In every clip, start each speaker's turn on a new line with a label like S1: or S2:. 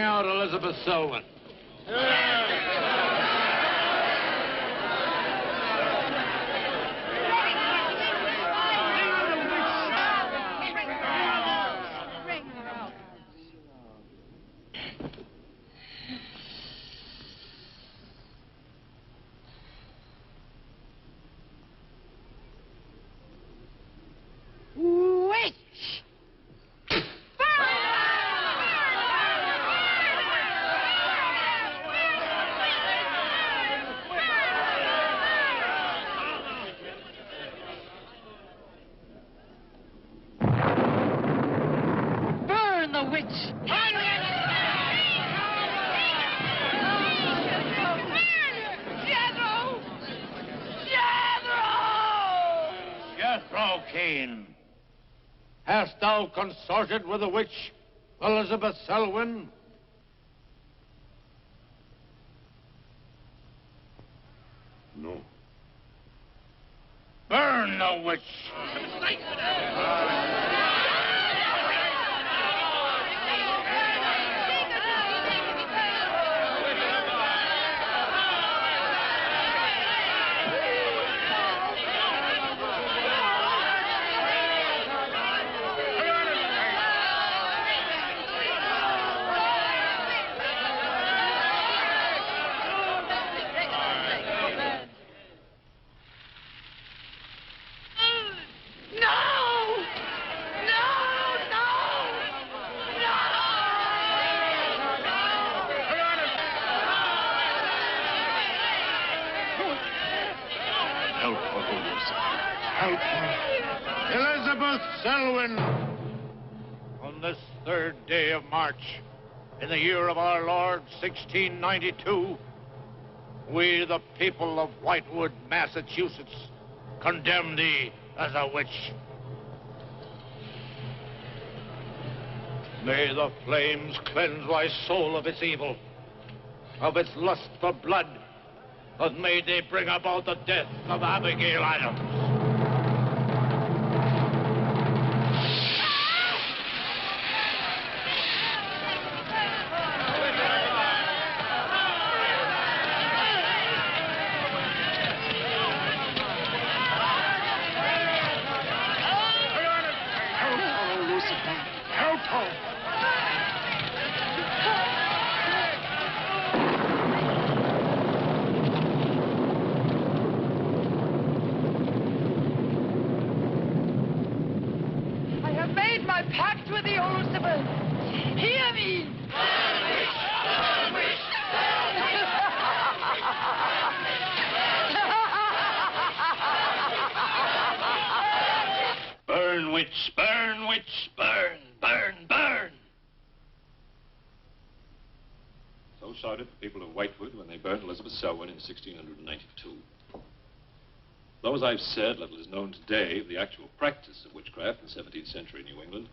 S1: out Elizabeth Selwyn. Hast thou consorted with the witch, Elizabeth Selwyn? No. Burn the witch! Elizabeth Selwyn, on this 3rd day of March, in the year of our Lord, 1692, we, the people of Whitewood, Massachusetts, condemn thee as a witch. May the flames cleanse thy soul of its evil, of its lust for blood, but may they bring about the death of Abigail Adams. Shouted the people of Whitewood when they burned Elizabeth Selwyn in 1692. Though, as I've said, little is known today of the actual practice of witchcraft in 17th century New England,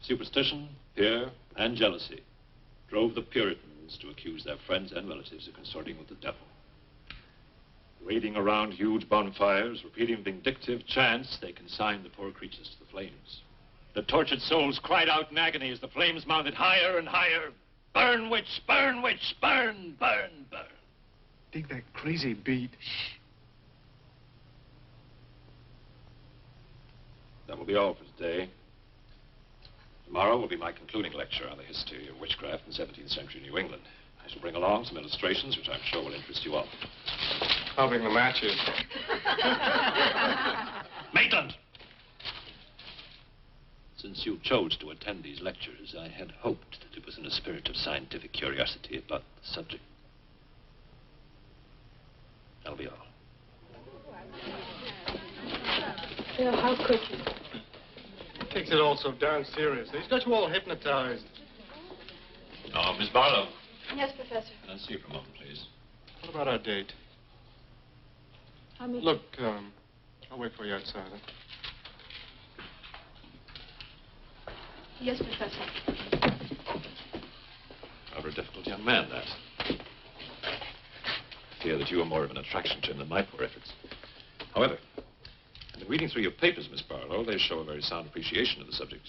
S1: superstition, fear, and jealousy drove the Puritans to accuse their friends and relatives of consorting with the devil. Wading around huge bonfires, repeating vindictive chants, they consigned the poor creatures to the flames. The tortured souls cried out in agony as the flames mounted higher and higher. Burn, witch, burn, witch, burn, burn, burn.
S2: Dig that crazy beat.
S1: Shh. That will be all for today. Tomorrow will be my concluding lecture on the history of witchcraft in 17th century New England. I shall bring along some illustrations which I'm sure will interest you all.
S2: I'll bring the matches.
S1: Maitland! Since you chose to attend these lectures, I had hoped that it was in a spirit of scientific curiosity about the subject. That'll be all.
S3: Bill, how could you?
S2: He takes it all so darn seriously. He's got you all hypnotized.
S1: Oh, Miss Barlow.
S3: Yes, Professor.
S1: Can I see you for a moment, please?
S2: What about our date? Look, I'll wait for you outside. Huh?
S3: Yes, Professor.
S1: Rather a difficult young man, that. I fear that you are more of an attraction to him than my poor efforts. However, I've been reading through your papers, Miss Barlow. They show a very sound appreciation of the subject.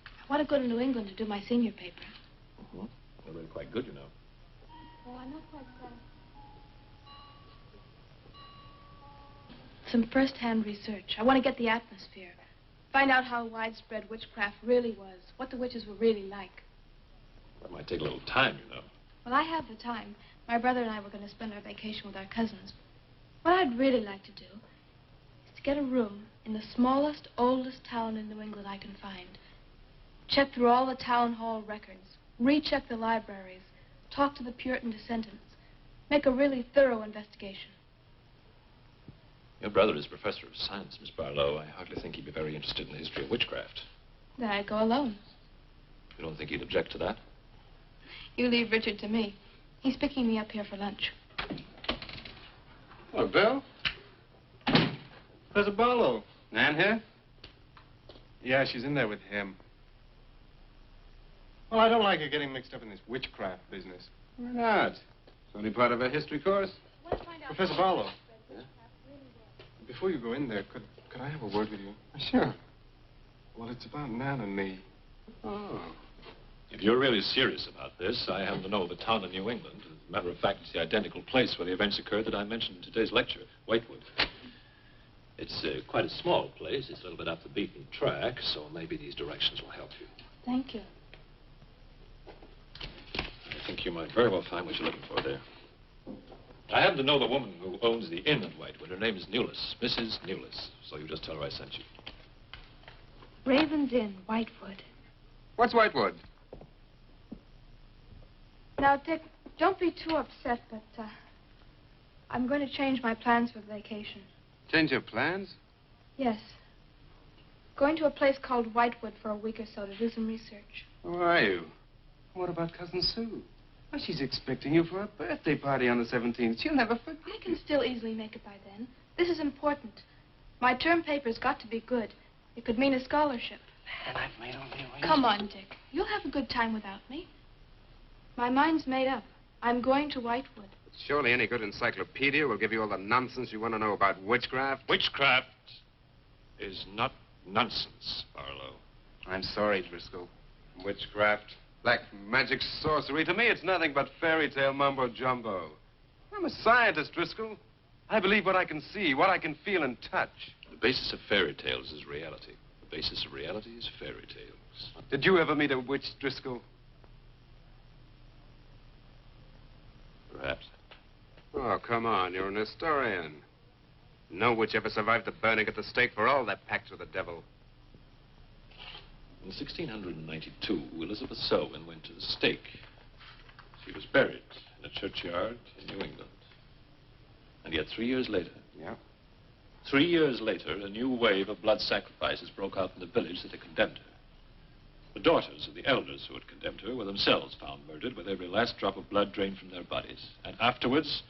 S3: I want to go to New England to do my senior paper.
S1: They're really quite good, you know.
S3: Well, I'm not quite sure. Some first-hand research. I want to get the atmosphere. Find out how widespread witchcraft really was. What the witches were really like.
S1: That might take a little time, you know.
S3: Well, I have the time. My brother and I were going to spend our vacation with our cousins. What I'd really like to do is to get a room in the smallest, oldest town in New England I can find. Check through all the town hall records. Recheck the libraries. Talk to the Puritan descendants. Make a really thorough investigation.
S1: Your brother is professor of science, Miss Barlow. I hardly think he'd be very interested in the history of witchcraft.
S3: Then I'd go alone.
S1: You don't think he'd object to that?
S3: You leave Richard to me. He's picking me up here for lunch.
S2: Hello, Bill. There's a Barlow.
S4: Nan here?
S2: Yeah, she's in there with him. Well, I don't like her getting mixed up in this witchcraft business.
S4: Why not? It's only part of a history course.
S2: Professor Barlow. Before you go in there, could I have a word with you?
S4: Sure.
S2: Well, it's about Nan and me.
S4: Oh.
S1: If you're really serious about this, I happen to know of a town in New England. As a matter of fact, it's the identical place where the events occurred that I mentioned in today's lecture, Whitewood. It's quite a small place. It's a little bit off the beaten track, so maybe these directions will help you.
S3: Thank you.
S1: I think you might very well find what you're looking for there. I happen to know the woman who owns the inn at Whitewood. Her name is Newless, Mrs. Newless. So you just tell her I sent you.
S3: Raven's Inn, Whitewood.
S4: What's Whitewood?
S3: Now, Dick, don't be too upset, but I'm going to change my plans for the vacation.
S4: Change your plans?
S3: Yes. Going to a place called Whitewood for a week or so to do some research.
S4: Who are you? What about Cousin Sue? Well, she's expecting you for a birthday party on the 17th. She'll never forget.
S3: I can still easily make it by then. This is important. My term paper's got to be good. It could mean a scholarship.
S4: And I've made all the arrangements.
S3: Come on, Dick. You'll have a good time without me. My mind's made up. I'm going to Whitewood.
S4: Surely any good encyclopedia will give you all the nonsense you want to know about witchcraft.
S1: Witchcraft is not nonsense, Barlow.
S4: I'm sorry, Driscoll. Witchcraft, black magic, sorcery. To me, it's nothing but fairy tale mumbo-jumbo. I'm a scientist, Driscoll. I believe what I can see, what I can feel and touch.
S1: The basis of fairy tales is reality. The basis of reality is fairy tales.
S4: Did you ever meet a witch, Driscoll?
S1: Perhaps.
S4: Oh, come on. You're an historian. No witch ever survived the burning at the stake for all their pacts with the devil.
S1: In 1692, Elizabeth Selwyn went to the stake. She was buried in a churchyard in New England. And yet 3 years later...
S4: Yeah?
S1: 3 years later, a new wave of blood sacrifices broke out in the village that had condemned her. The daughters of the elders who had condemned her were themselves found murdered with every last drop of blood drained from their bodies. And afterwards,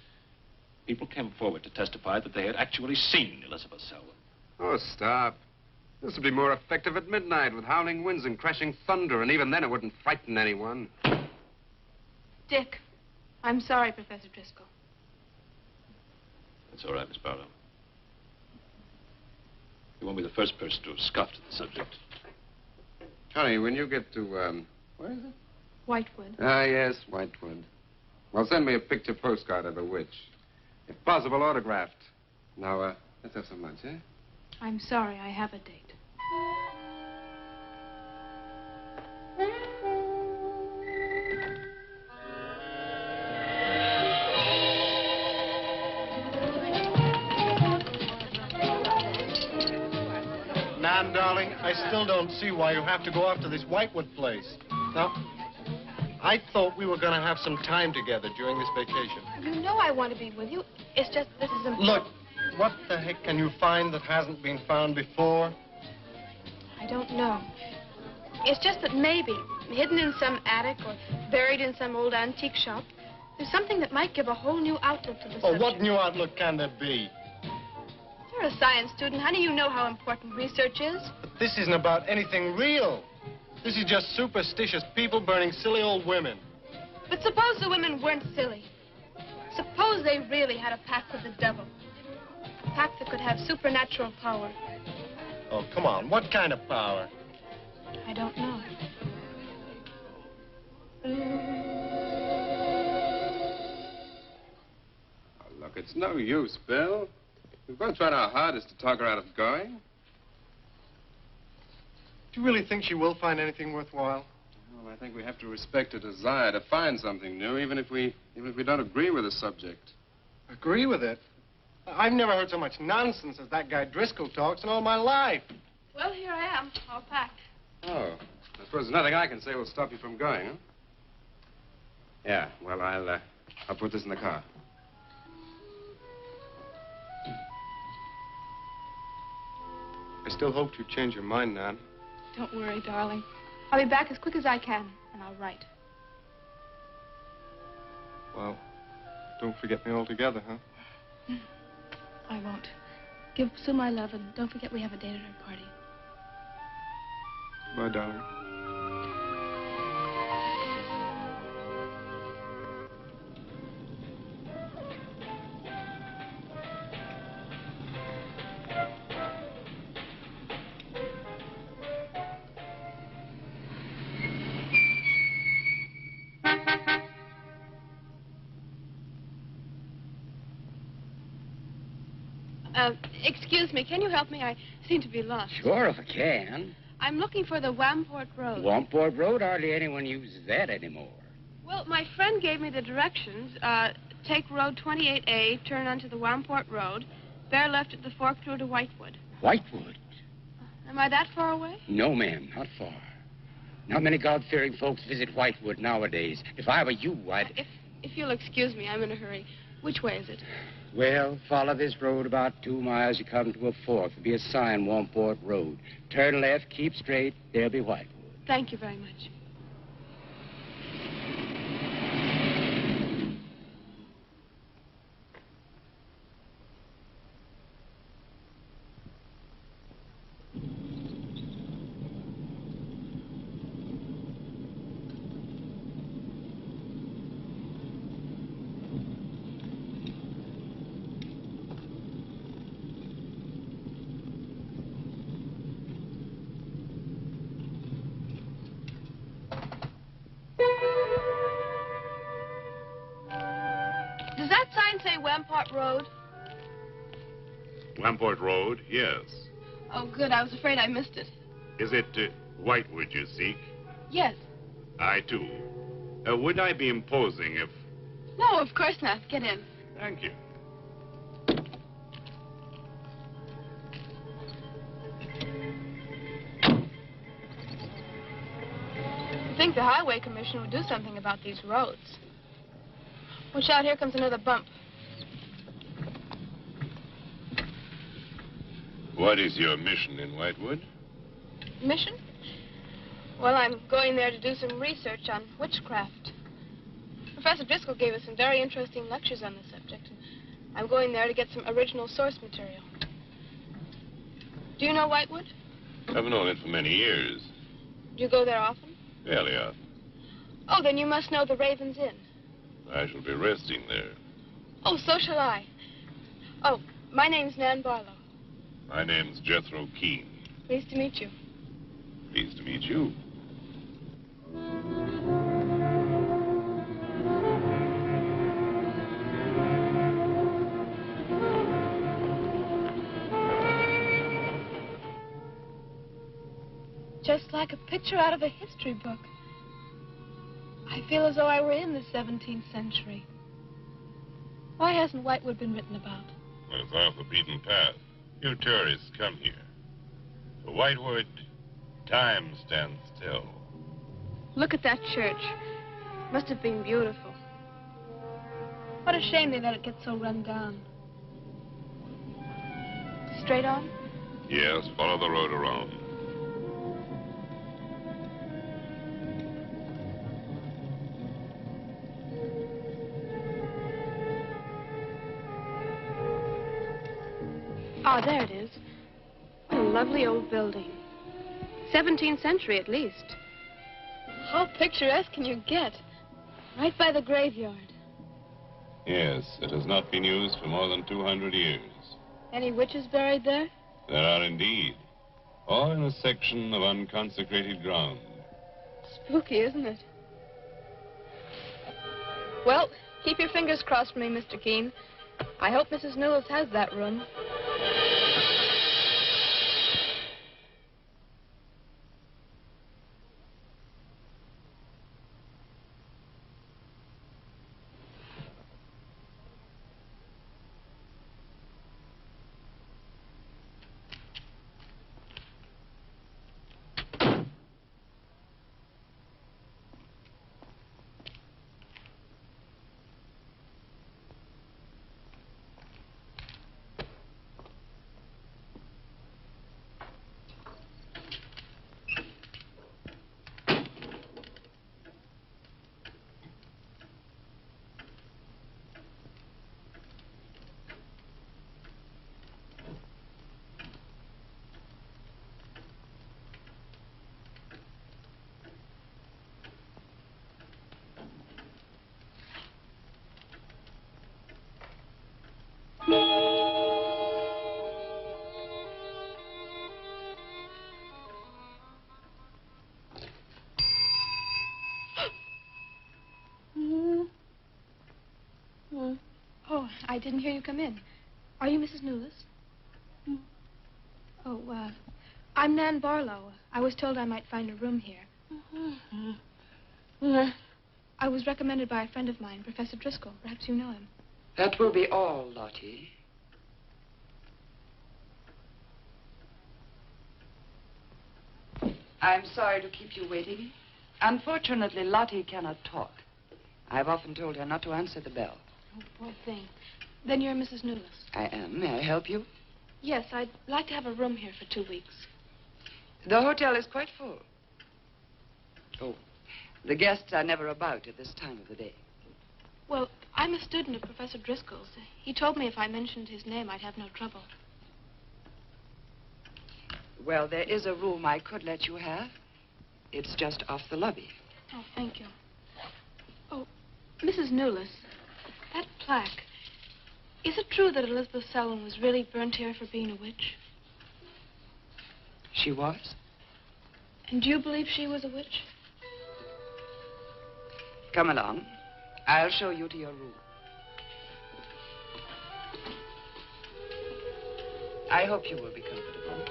S1: people came forward to testify that they had actually seen Elizabeth Selwyn.
S4: Oh, stop. This would be more effective at midnight with howling winds and crashing thunder, and even then it wouldn't frighten anyone.
S3: Dick, I'm sorry, Professor Driscoll.
S1: That's all right, Miss Barlow. You won't be the first person to have scoffed at the subject.
S4: Honey, when you get to, where is it?
S3: Whitewood.
S4: Ah, yes, Whitewood. Well, send me a picture postcard of the witch. If possible, autographed. Now, let's have some lunch, eh?
S3: I'm sorry, I have a date.
S2: Nan, darling, I still don't see why you have to go off to this Whitewood place. Now, I thought we were going to have some time together during this vacation.
S3: You know I want to be with you. It's just this is important.
S2: Look, what the heck can you find that hasn't been found before?
S3: I don't know. It's just that maybe, hidden in some attic or buried in some old antique shop, there's something that might give a whole new outlook to the
S2: Oh,
S3: subject.
S2: what new outlook can there be?
S3: You're a science student, honey. You know how important research is.
S2: But this isn't about anything real. This is just superstitious people burning silly old women.
S3: But suppose the women weren't silly. Suppose they really had a pact with the devil. A pact that could have supernatural power.
S2: Oh, come on. What kind of power?
S3: I don't know.
S4: It's no use, Bill. We've both tried our hardest to talk her out of going.
S2: Do you really think she will find anything worthwhile?
S4: Well, I think we have to respect her desire to find something new, even if we don't agree with the subject.
S2: Agree with it? I've never heard so much nonsense as that guy Driscoll talks in all my life.
S3: Well, here I am, all packed.
S4: Oh, I suppose there's nothing I can say will stop you from going, huh? Yeah, well, I'll put this in the car.
S2: I still hoped you'd change your mind, Nan.
S3: Don't worry, darling. I'll be back as quick as I can, and I'll write.
S2: Well, don't forget me altogether, huh?
S3: I won't. Give Sue my love, and don't forget we have a date at her party.
S2: Bye, darling.
S3: Excuse me, can you help me? I seem to be lost.
S5: Sure, if I can.
S3: I'm looking for the Wamport Road.
S5: Wamport Road, hardly anyone uses that anymore.
S3: Well, my friend gave me the directions. Take Road 28A, turn onto the Wamport Road, bear left at the fork through to Whitewood.
S5: Whitewood?
S3: Am I that far away?
S5: No, ma'am, not far. Not many God-fearing folks visit Whitewood nowadays. If I were you, I'd...
S3: If you'll excuse me, I'm in a hurry. Which way is it?
S5: Well, follow this road about 2 miles. You come to a fork. There'll be a sign, Wamport Road. Turn left, keep straight. There'll be Whitewood.
S3: Thank you very much. Does that sign say Wamport Road?
S6: Wamport Road, yes.
S3: Oh, good. I was afraid I missed it.
S6: Is it Whitewood you seek?
S3: Yes.
S6: I, too. Would I be imposing if...
S3: No, of course not. Get in.
S6: Thank you.
S3: I think the Highway Commission would do something about these roads. Watch out, here comes another bump.
S6: What is your mission in Whitewood?
S3: Mission? Well, I'm going there to do some research on witchcraft. Professor Driscoll gave us some very interesting lectures on the subject. I'm going there to get some original source material. Do you know Whitewood?
S6: I've known it for many years.
S3: Do you go there often?
S6: Fairly often.
S3: Oh, then you must know the Raven's Inn.
S6: I shall be resting there.
S3: Oh, so shall I. Oh, my name's Nan Barlow.
S6: My name's Jethro Keene.
S3: Pleased to meet you.
S6: Pleased to meet you.
S3: Just like a picture out of a history book. I feel as though I were in the 17th century. Why hasn't Whitewood been written about?
S6: Well, it's off the beaten path. Few tourists come here. For Whitewood, time stands still.
S3: Look at that church. Must have been beautiful. What a shame they let it get so run down. Straight on?
S6: Yes, follow the road around.
S3: Ah, there it is. What a lovely old building. 17th century, at least. How picturesque can you get? Right by the graveyard.
S6: Yes, it has not been used for more than 200 years.
S3: Any witches buried there?
S6: There are indeed. All in a section of unconsecrated ground.
S3: Spooky, isn't it? Well, keep your fingers crossed for me, Mr. Keene. I hope Mrs. Newell has that room. Oh, I didn't hear you come in. Are you Mrs. Newell? Oh, I'm Nan Barlow. I was told I might find a room here. I was recommended by a friend of mine, Professor Driscoll. Perhaps you know him.
S7: That will be all, Lottie. I'm sorry to keep you waiting. Unfortunately, Lottie cannot talk. I've often told her not to answer the bell.
S3: Oh, poor thing. Then you're Mrs. Newell.
S7: I am. May I help you?
S3: Yes, I'd like to have a room here for 2 weeks.
S7: The hotel is quite full. Oh, the guests are never about at this time of the day.
S3: Well, I'm a student of Professor Driscoll's. He told me if I mentioned his name, I'd have no trouble.
S7: Well, there is a room I could let you have. It's just off the lobby.
S3: Oh, thank you. Oh, Mrs. Newell, that plaque. Is it true that Elizabeth Selwyn was really burnt here for being a witch?
S7: She was?
S3: And do you believe she was a witch?
S7: Come along. I'll show you to your room. I hope you will be comfortable.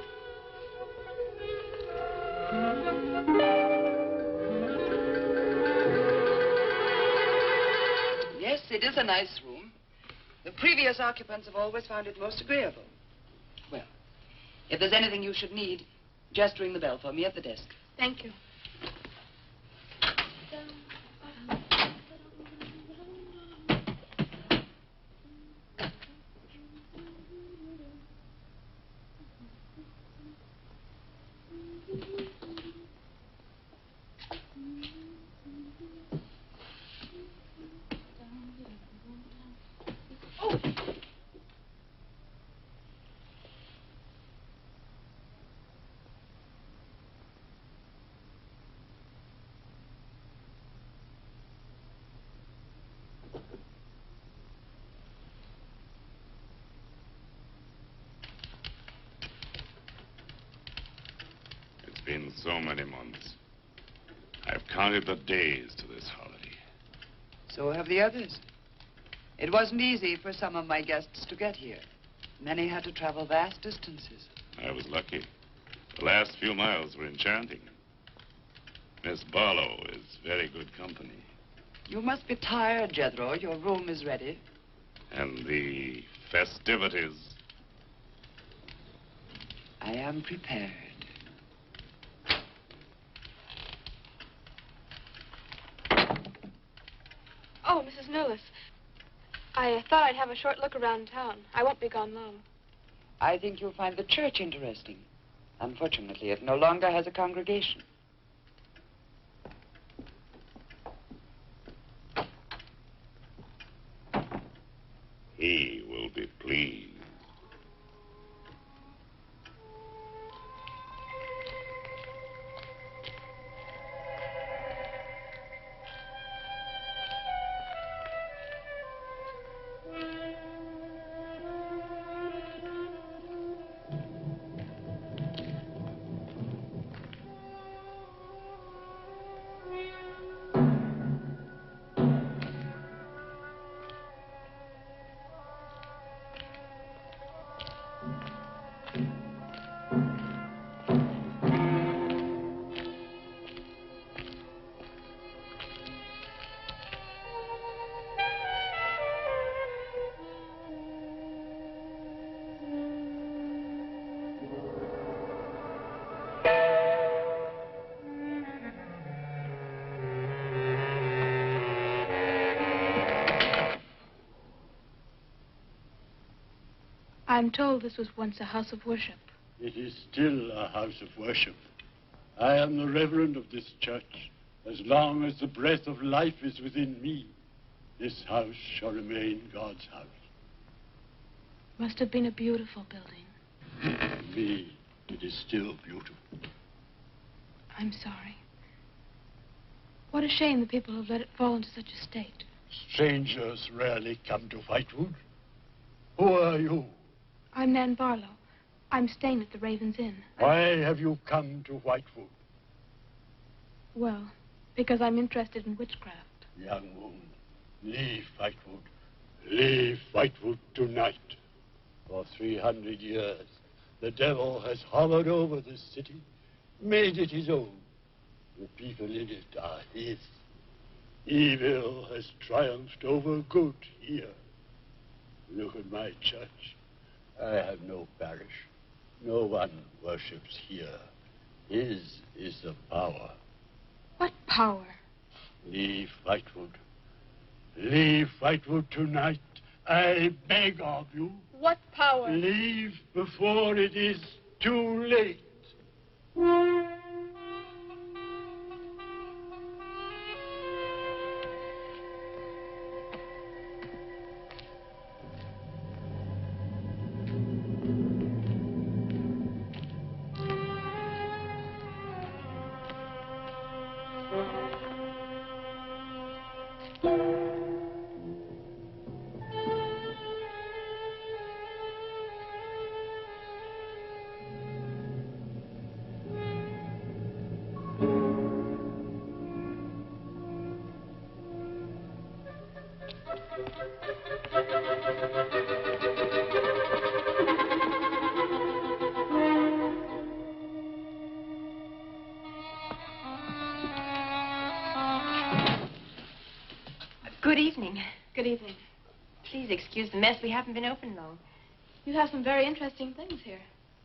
S7: Yes, it is a nice room. The previous occupants have always found it most agreeable. Well, if there's anything you should need, just ring the bell for me at the desk.
S3: Thank you.
S6: It's been so many months. I've counted the days to this holiday.
S7: So have the others. It wasn't easy for some of my guests to get here. Many had to travel vast distances.
S6: I was lucky. The last few miles were enchanting. Miss Barlow is very good company.
S7: You must be tired, Jethro. Your room is ready.
S6: And the festivities.
S7: I am prepared.
S3: Oh, Mrs. Newell, I thought I'd have a short look around town. I won't be gone long.
S7: I think you'll find the church interesting. Unfortunately, it no longer has a congregation.
S6: He will be pleased.
S3: I'm told this was once a house of worship.
S8: It is still a house of worship. I am the reverend of this church. As long as the breath of life is within me, this house shall remain God's house.
S3: Must have been a beautiful building.
S8: To me, it is still beautiful.
S3: I'm sorry. What a shame the people have let it fall into such a state.
S8: Strangers rarely come to Whitewood. Who are you?
S3: I'm Nan Barlow. I'm staying at the Raven's Inn.
S8: Why have you come to Whitewood?
S3: Well, because I'm interested in witchcraft.
S8: Young woman, leave Whitewood. Leave Whitewood tonight. For 300 years, the devil has hovered over this city, made it his own. The people in it are his. Evil has triumphed over good here. Look at my church. I have no parish. No one worships here. His is the power.
S3: What power?
S8: Leave Whitewood. Leave Whitewood tonight. I beg of you.
S3: What power?
S8: Leave before it is too late.
S9: Good evening.
S3: Good evening.
S9: Please excuse the mess. We haven't been open long.
S3: You have some very interesting things here.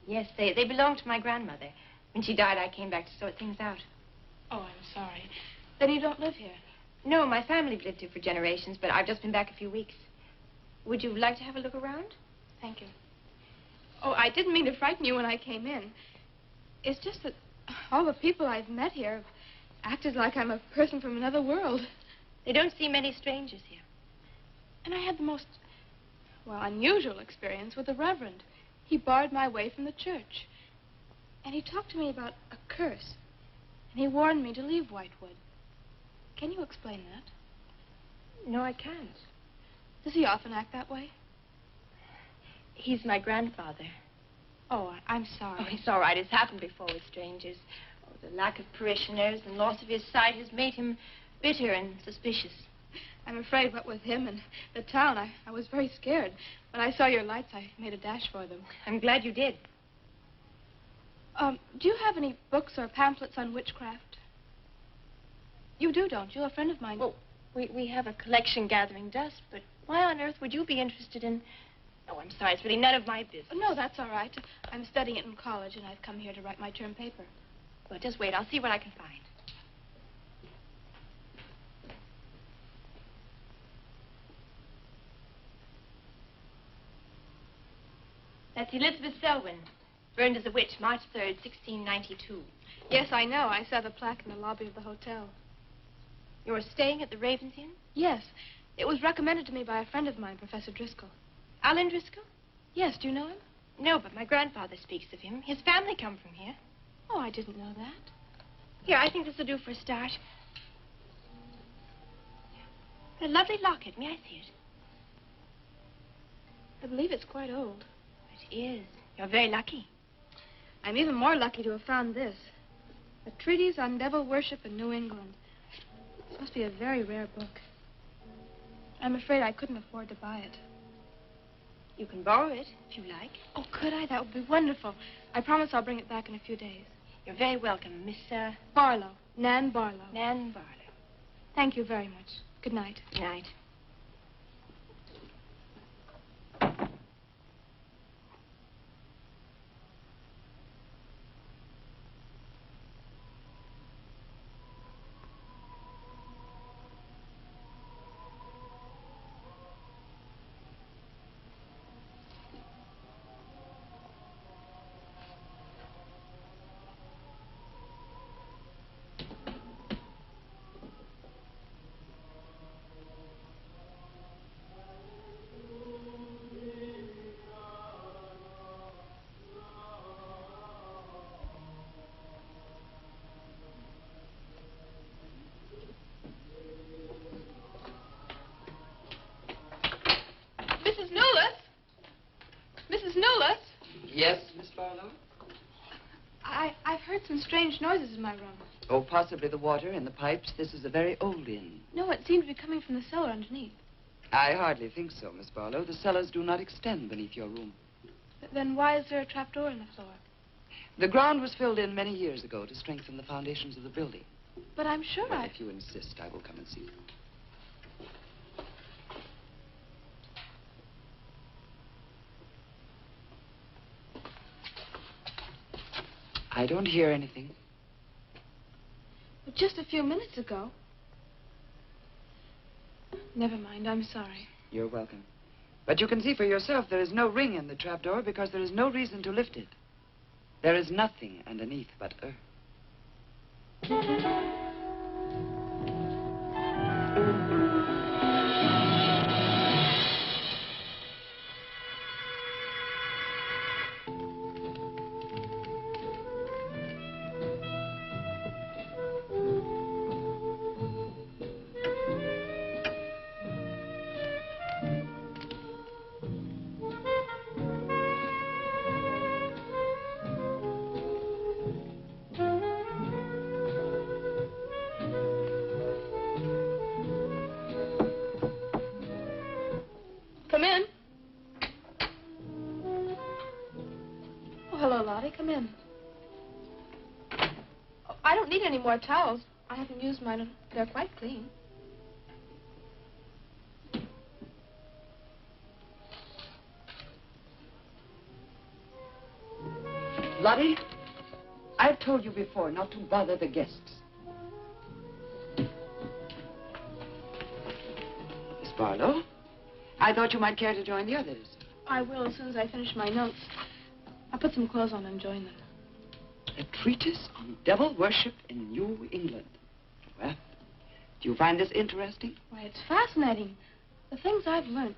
S9: Yes, they belong to my grandmother. When she died, I came back to sort things out.
S3: Oh, I'm sorry. Then you don't live here?
S9: No, my family've lived here for generations, but I've just been back a few weeks. Would you like to have a look around?
S3: Thank you. Oh, I didn't mean to frighten you when I came in. It's just that all the people I've met here have acted like I'm a person from another world.
S9: They don't see many strangers here.
S3: And I had the most, well, unusual experience with the Reverend. He barred my way from the church. And he talked to me about a curse. And he warned me to leave Whitewood. Can you explain that?
S9: No, I can't.
S3: Does he often act that way?
S9: He's my grandfather.
S3: Oh, I'm sorry.
S9: Oh, it's all right. It's happened before with strangers. Oh, the lack of parishioners and loss of his sight has made him bitter and suspicious.
S3: I'm afraid what with him and the town, I was very scared. When I saw your lights, I made a dash for them.
S9: I'm glad you did.
S3: Do you have any books or pamphlets on witchcraft? You do, don't you? A friend of mine...
S9: Well, we have a collection gathering dust, but why on earth would you be interested in... Oh, I'm sorry. It's really none of my business.
S3: No, that's all right. I'm studying it in college, and I've come here to write my term paper.
S9: Well, just wait. I'll see what I can find. That's Elizabeth Selwyn, burned as a witch, March 3rd, 1692.
S3: Yes, I know. I saw the plaque in the lobby of the hotel.
S9: You're staying at the Raven's Inn?
S3: Yes. It was recommended to me by a friend of mine, Professor Driscoll.
S9: Alan Driscoll?
S3: Yes, do you know him?
S9: No, but my grandfather speaks of him. His family come from here.
S3: Oh, I didn't know that.
S9: Here, I think this will do for a start. A lovely locket. May I see it?
S3: I believe it's quite old.
S9: It is. You're very lucky.
S3: I'm even more lucky to have found this. A treatise on devil worship in New England. This must be a very rare book. I'm afraid I couldn't afford to buy it.
S9: You can borrow it, if you like.
S3: Oh, could I? That would be wonderful. I promise I'll bring it back in a few days.
S9: You're very welcome, Miss,
S3: Barlow. Nan Barlow.
S9: Nan Barlow.
S3: Thank you very much. Good night.
S9: Good night.
S3: some strange noises in my room.
S7: Oh, possibly the water in the pipes. This is a very old inn.
S3: No, it seemed to be coming from the cellar underneath.
S7: I hardly think so, Miss Barlow. The cellars do not extend beneath your room.
S3: Then why is there a trapdoor in the floor?
S7: The ground was filled in many years ago to strengthen the foundations of the building.
S3: But I'm sure
S7: Well, if you insist, I will come and see you. I don't hear anything.
S3: But just a few minutes ago. Never mind, I'm sorry.
S7: You're welcome. But you can see for yourself there is no ring in the trapdoor because there is no reason to lift it. There is nothing underneath but earth.
S3: Come in. Oh, hello, Lottie. Come in. Oh, I don't need any more towels. I haven't used mine. They're quite clean.
S7: Lottie, I've told you before not to bother the guests. Miss Barlow, I thought you might care to join the others.
S3: I will as soon as I finish my notes. I'll put some clothes on and join them.
S7: A treatise on devil worship in New England. Well, do you find this interesting?
S3: Why, it's fascinating. The things I've learned.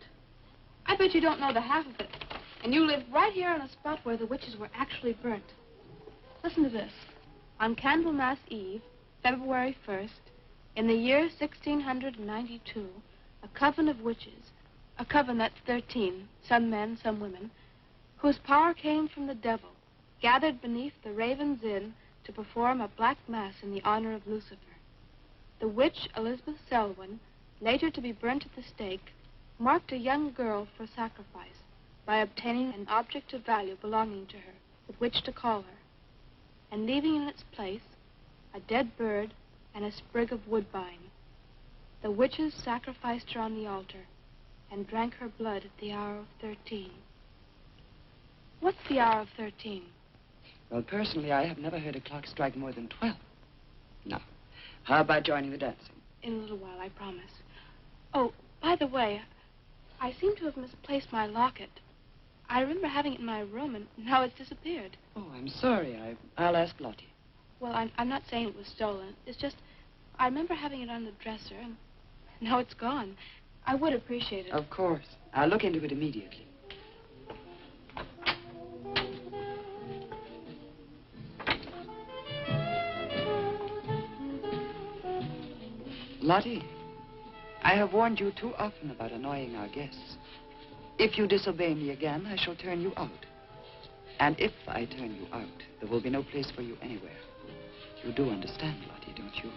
S3: I bet you don't know the half of it. And you live right here on a spot where the witches were actually burnt. Listen to this. On Candlemas Eve, February 1st, in the year 1692, a coven of witches, a coven that's 13, some men, some women, whose power came from the devil, gathered beneath the Raven's Inn to perform a black mass in the honor of Lucifer. The witch, Elizabeth Selwyn, later to be burnt at the stake, marked a young girl for sacrifice by obtaining an object of value belonging to her with which to call her, and leaving in its place a dead bird and a sprig of woodbine. The witches sacrificed her on the altar and drank her blood at the hour of 13. What's the hour of 13?
S7: Well, personally, I have never heard a clock strike more than 12. Now, how about joining the dancing?
S3: In a little while, I promise. Oh, by the way, I seem to have misplaced my locket. I remember having it in my room, and now it's disappeared.
S7: Oh, I'm sorry. I'll ask Lottie.
S3: Well, I'm not saying it was stolen. It's just, I remember having it on the dresser, and now it's gone. I would appreciate it.
S7: Of course. I'll look into it immediately. Lottie, I have warned you too often about annoying our guests. If you disobey me again, I shall turn you out. And if I turn you out, there will be no place for you anywhere. You do understand, Lottie, don't you?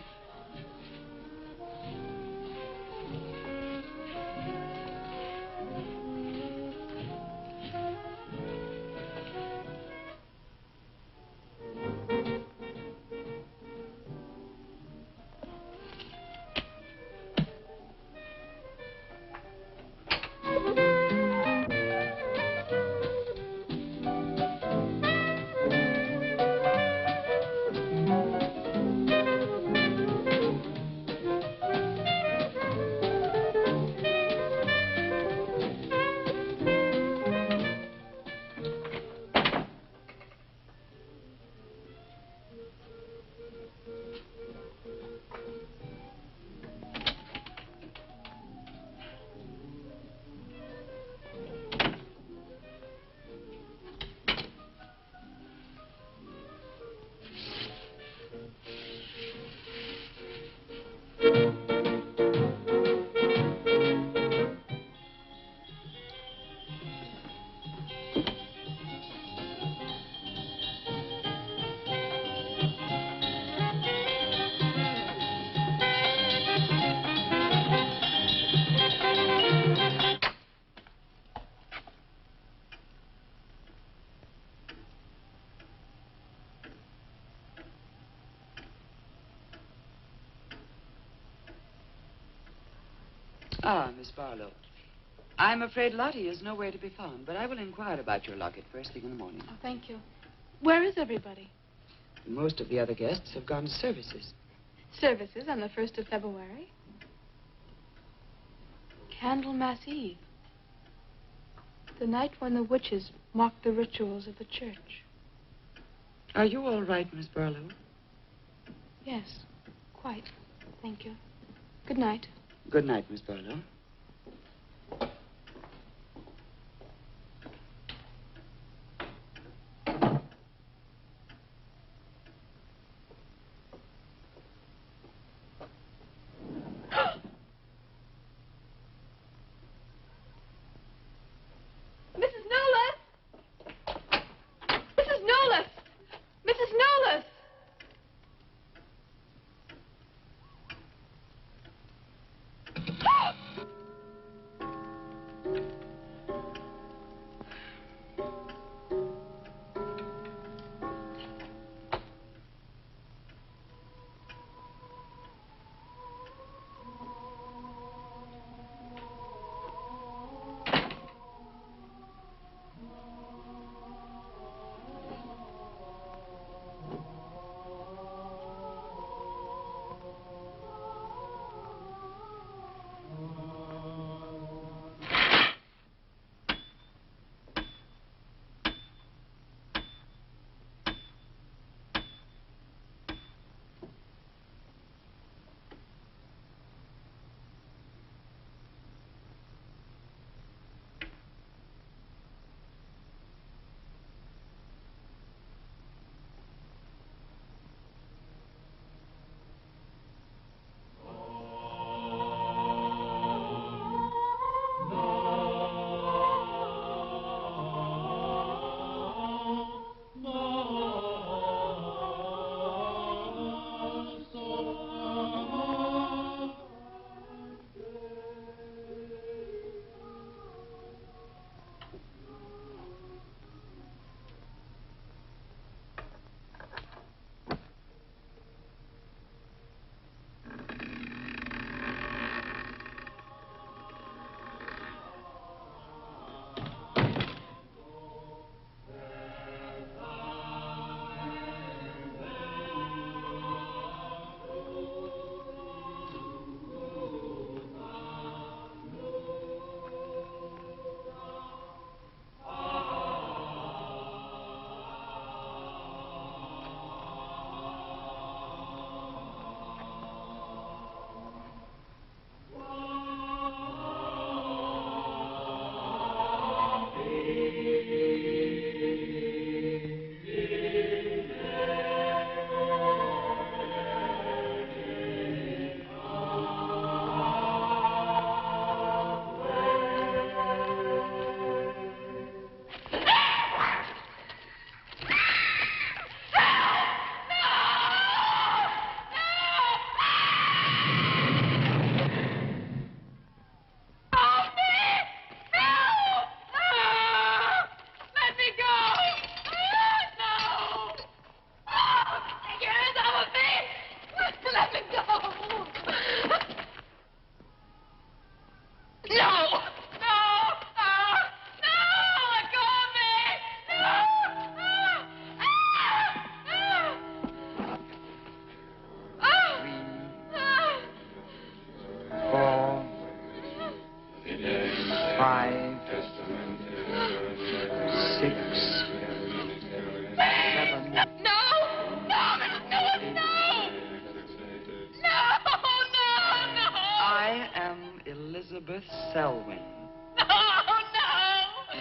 S7: Ah, Miss Barlow. I'm afraid Lottie is nowhere to be found, but I will inquire about your locket first thing in the morning.
S3: Oh, thank you. Where is everybody?
S7: Most of the other guests have gone to services.
S3: Services on the 1st of February. Candlemas Eve. The night when the witches mocked the rituals of the church.
S7: Are you all right, Miss Barlow?
S3: Yes, quite. Thank you. Good night.
S7: Good night, Miss Barlow.
S3: Mrs. Nolas! Mrs. Nolas! Mrs. Nolas!
S7: Elizabeth Selwyn.
S3: No, no!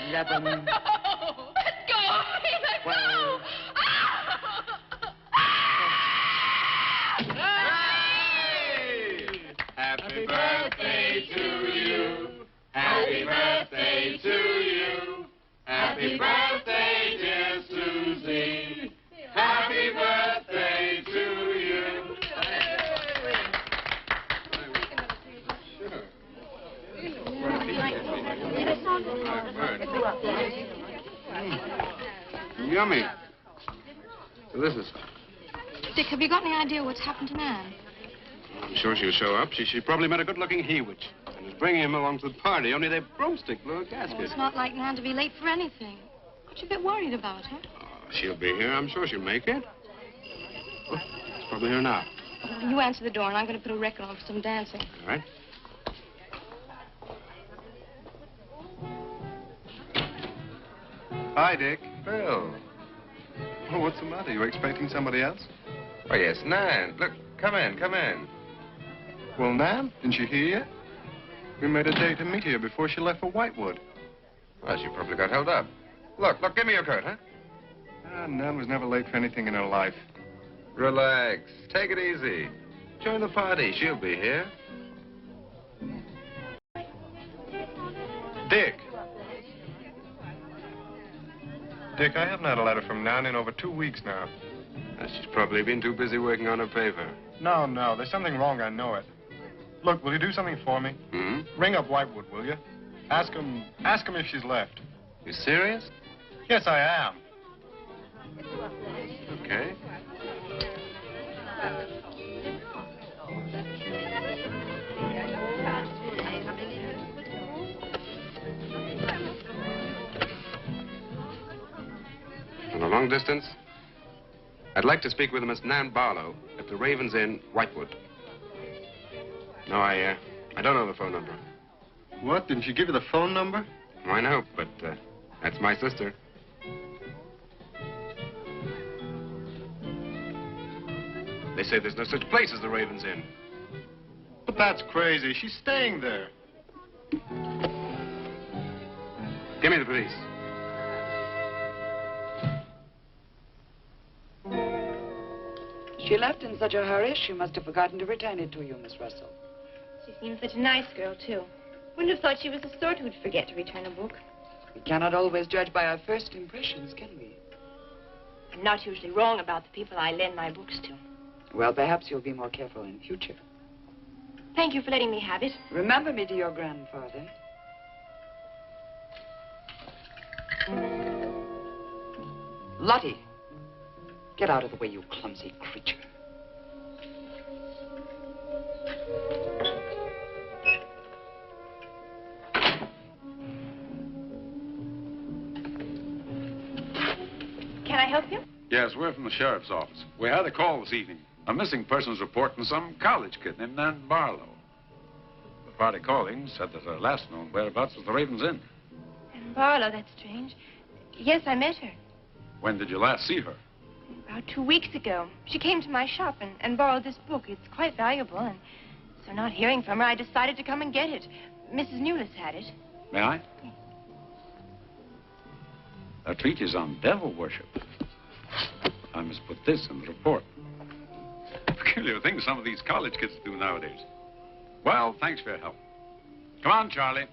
S7: 11.
S3: No! Let go of me! Let
S7: 12.
S3: go!
S4: Happy birthday to you. Happy birthday to you. Happy birthday, dear Susie. Happy birthday to you. Yummy. Delicious.
S9: Dick, have you got any idea what's happened to Nan?
S4: I'm sure she'll show up. She probably met a good-looking he-witch. I was bringing him along to the party, only their broomstick blew a
S3: Oh,
S4: gasket.
S3: it's not like Nan to be late for anything. Aren't you a bit worried about her?
S4: Oh, she'll be here. I'm sure she'll make it. Oh, she's probably here now.
S3: You answer the door, and I'm going to put a record on for some dancing.
S4: All right. Hi, Dick. Bill. Oh, what's the matter? You expecting somebody else? Oh, yes, Nan. Look, come in, come in. Well, Nan, didn't you hear yet? We made a date to meet here before she left for Whitewood. Well, she probably got held up. Look, give me your coat, huh? Nan was never late for anything in her life. Relax. Take it easy. Join the party. She'll be here. Dick. Dick, I haven't had a letter from Nan in over 2 weeks now. She's probably been too busy working on her paper. No, there's something wrong, I know it. Look, will you do something for me? Ring up Whitewood, will you? Ask him if she's left. You serious? Yes, I am. Okay. On a long distance, I'd like to speak with Miss Nan Barlow at the Raven's Inn, Whitewood. No, I don't know the phone number. What? Didn't she give you the phone number? I know, but that's my sister. They say there's no such place as the Raven's Inn. But that's crazy. She's staying there. Give me the police.
S7: She left in such a hurry, she must have forgotten to return it to you, Miss Russell.
S9: She seems such a nice girl, too. Wouldn't have thought she was the sort who'd forget to return a book.
S7: We cannot always judge by our first impressions, can we?
S9: I'm not usually wrong about the people I lend my books to.
S7: Well, perhaps you'll be more careful in future.
S9: Thank you for letting me have it.
S7: Remember me to your grandfather. Lottie, get out of the way, you clumsy creature.
S9: Can I help you?
S10: Yes, we're from the sheriff's office. We had a call this evening. A missing persons report from some college kid named Nan Barlow. The party calling said that her last known whereabouts was the Raven's Inn.
S9: And Barlow, that's strange. Yes, I met her.
S10: When did you last see her?
S9: About 2 weeks ago. She came to my shop and borrowed this book. It's quite valuable, and so not hearing from her, I decided to come and get it. Mrs. Newless had it.
S10: May I? Our treatise on devil worship. I must put this in the report. Peculiar things some of these college kids do nowadays. Well, thanks for your help. Come on, Charlie.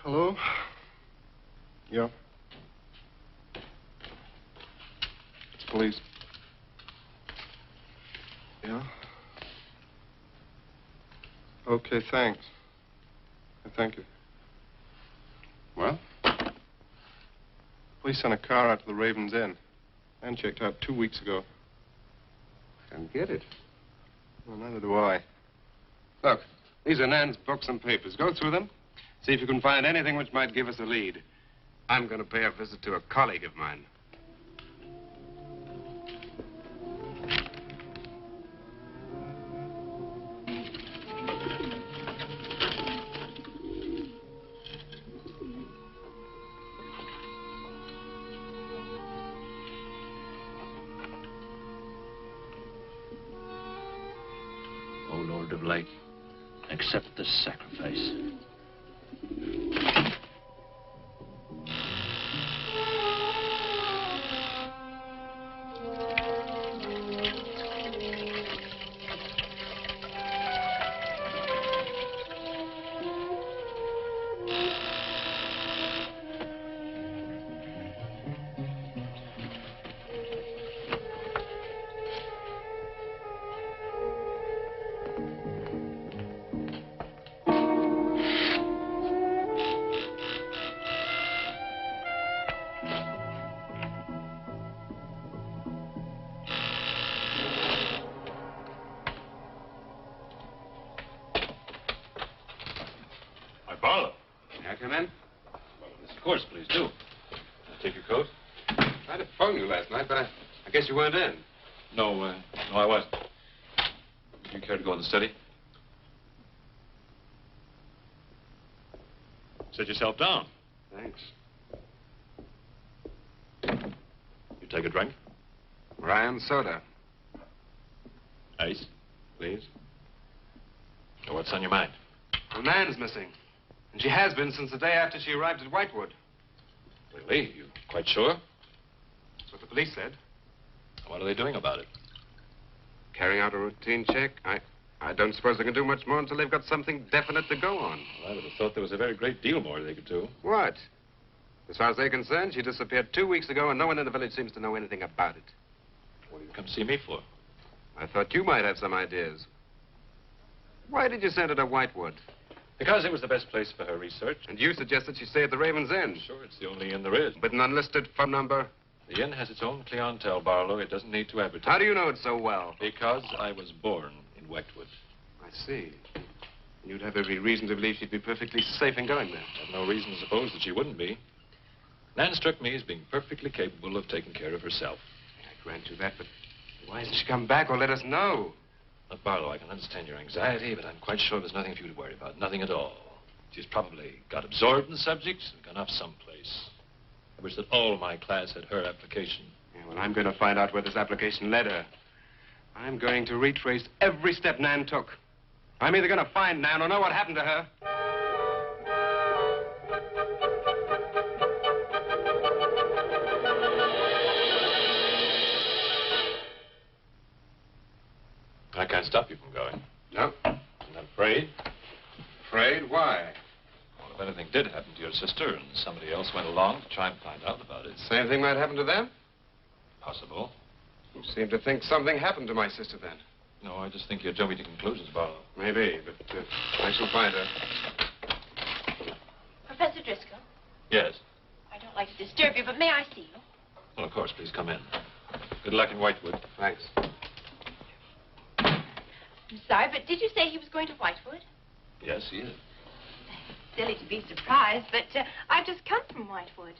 S2: Hello? Yeah. It's police. Yeah? Okay, thanks. Thank you. Well? Police sent a car out to the Raven's Inn. And checked out 2 weeks ago.
S4: Don't get it.
S2: Well, neither do I.
S4: Look, these are Nan's books and papers. Go through them. See if you can find anything which might give us a lead. I'm going to pay a visit to a colleague of mine.
S11: O Lord of Light, accept this sacrifice.
S1: course, please do. Take your coat.
S4: I tried to phone you last night, but I guess you weren't in.
S1: No, I wasn't. Do you care to go in the study? Sit yourself down.
S4: Thanks.
S1: You take a drink?
S4: Ryan soda.
S1: Ice, please. So what's on your mind?
S4: Well, Nan's missing. And she has been since the day after she arrived at Whitewood.
S1: Really? You quite sure?
S4: That's what the police said.
S1: What are they doing about it?
S4: Carrying out a routine check. I don't suppose they can do much more until they've got something definite to go on.
S1: Well, I would have thought there was a very great deal more they could do.
S4: What? As far as they're concerned, she disappeared 2 weeks ago, and no one in the village seems to know anything about it.
S1: What did you come see me for?
S4: I thought you might have some ideas. Why did you send her to Whitewood?
S1: Because it was the best place for her research.
S4: And you suggested she stay at the Raven's Inn.
S1: Sure, it's the only inn there is.
S4: With an unlisted phone number?
S1: The inn has its own clientele, Barlow. It doesn't need to advertise.
S4: How do you know it so well?
S1: Because I was born in Whitewood.
S4: I see. You'd have every reason to believe she'd be perfectly safe in going there.
S1: I have no reason to suppose that she wouldn't be. Nan struck me as being perfectly capable of taking care of herself.
S4: I grant you that, but why hasn't she come back or let us know?
S1: Look, Barlow, I can understand your anxiety, but I'm quite sure there's nothing for you to worry about. Nothing at all. She's probably got absorbed in the subject and gone off someplace. I wish that all my class had her application.
S4: Yeah, well, I'm going to find out where this application led her. I'm going to retrace every step Nan took. I'm either going to find Nan or know what happened to her.
S1: I can't stop you from going.
S4: No.
S1: I'm not afraid.
S4: Afraid? Why?
S1: Well, if anything did happen to your sister and somebody else went along to try and find out about it.
S4: Same thing might happen to them?
S1: Possible.
S4: You seem to think something happened to my sister then.
S1: No, I just think you're jumping to conclusions, Barlow.
S4: Maybe, but I shall find her.
S9: Professor Driscoll,
S1: Yes.
S9: I don't like to disturb you, but may I see you?
S1: Well, of course, please come in. Good luck in Whitewood.
S4: Thanks.
S9: I'm sorry, but did you say he was going to Whitewood?
S1: Yes, he is.
S9: Silly to be surprised, but I've just come from Whitewood.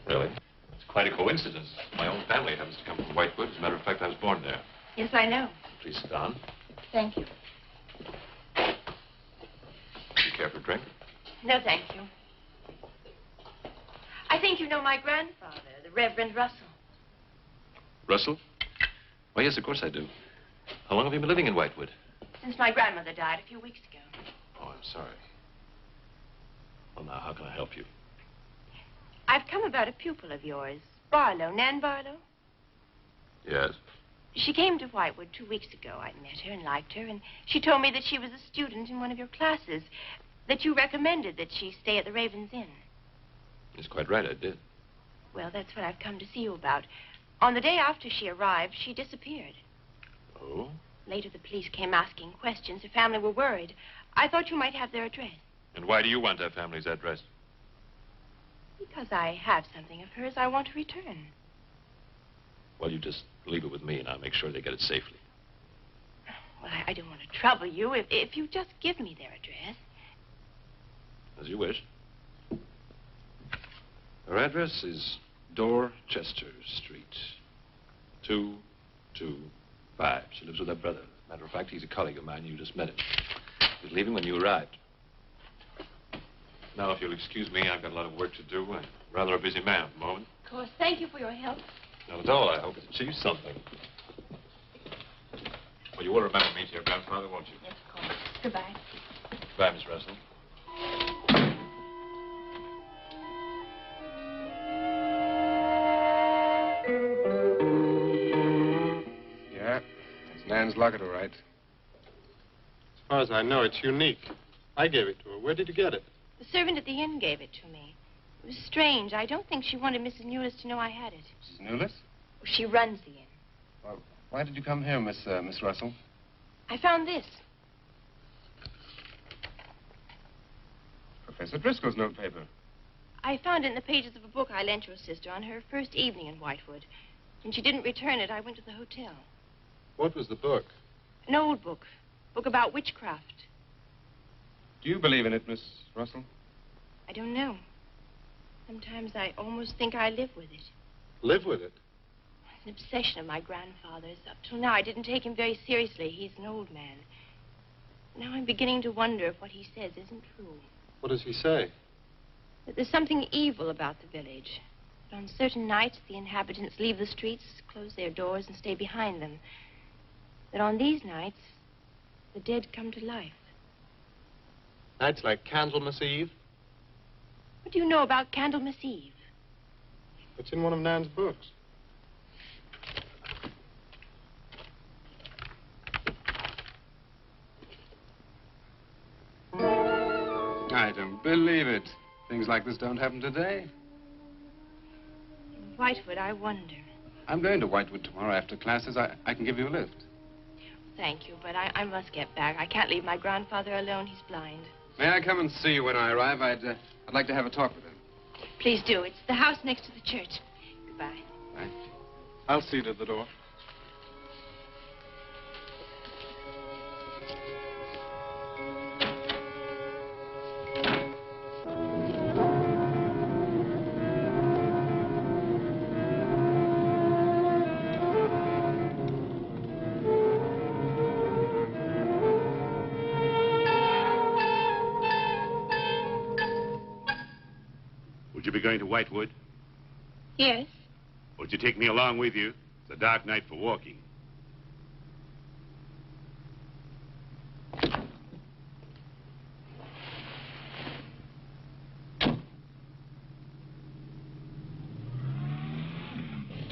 S1: Really? It's quite a coincidence. My own family happens to come from Whitewood. As a matter of fact, I was born there.
S9: Yes, I know.
S1: Please sit down.
S9: Thank you.
S1: Do you care for a drink?
S9: No, thank you. I think you know my grandfather, the Reverend Russell.
S1: Russell? Why, yes, of course I do. How long have you been living in Whitewood?
S9: Since my grandmother died a few weeks ago.
S1: Oh, I'm sorry. Well, now, how can I help you?
S9: I've come about a pupil of yours, Barlow, Nan Barlow.
S1: Yes.
S9: She came to Whitewood 2 weeks ago. I met her and liked her, and she told me that she was a student in one of your classes, that you recommended that she stay at the Raven's Inn.
S1: That's quite right, I did.
S9: Well, that's what I've come to see you about. On the day after she arrived, she disappeared.
S1: Oh?
S9: Later, the police came asking questions. Her family were worried. I thought you might have their address.
S1: And why do you want that family's address?
S9: Because I have something of hers I want to return.
S1: Well, you just leave it with me, and I'll make sure they get it safely.
S9: Well, I don't want to trouble you if you just give me their address.
S1: As you wish. Her address is Dorchester Street, 225. She lives with her brother. Matter of fact, he's a colleague of mine. You just met him. He was leaving when you arrived. Now, if you'll excuse me, I've got a lot of work to do. I'm rather a busy man at the moment.
S9: Of course. Thank you for your help.
S1: Not at all. I hope it achieves something. Well, you will remember me to your grandfather, won't you?
S9: Yes, of course. Goodbye.
S1: Goodbye, Miss Russell.
S4: Yeah, it's Nan's locket, all right.
S2: As far as I know, it's unique. I gave it to her. Where did you get it?
S9: The servant at the inn gave it to me. It was strange. I don't think she wanted Mrs. Newless to know I had it.
S4: Mrs. Newless?
S9: She runs the inn.
S4: Well, why did you come here, Miss Russell?
S9: I found this.
S4: Professor Driscoll's notepaper.
S9: I found it in the pages of a book I lent your sister on her first evening in Whitewood. When she didn't return it, I went to the hotel.
S2: What was the book?
S9: An old book. Book about witchcraft.
S4: Do you believe in it, Miss Russell?
S9: I don't know. Sometimes I almost think I live with it.
S2: Live with it?
S9: It's an obsession of my grandfather's. Up till now, I didn't take him very seriously. He's an old man. Now I'm beginning to wonder if what he says isn't true.
S2: What does he say?
S9: That there's something evil about the village. That on certain nights, the inhabitants leave the streets, close their doors, and stay behind them. That on these nights, the dead come to life.
S2: Nights like Candlemas Eve?
S9: What do you know about Candlemas Eve?
S2: It's in one of Nan's books.
S4: I don't believe it. Things like this don't happen today.
S9: In Whitewood, I wonder.
S4: I'm going to Whitewood tomorrow after classes. I can give you a lift.
S9: Thank you, but I must get back. I can't leave my grandfather alone. He's blind.
S4: May I come and see you when I arrive? I'd like to have a talk with him.
S9: Please do. It's the house next to the church. Goodbye.
S4: Bye.
S2: I'll see you to the door.
S6: Would you be going to Whitewood?
S9: Yes.
S6: Would you take me along with you? It's a dark night for walking.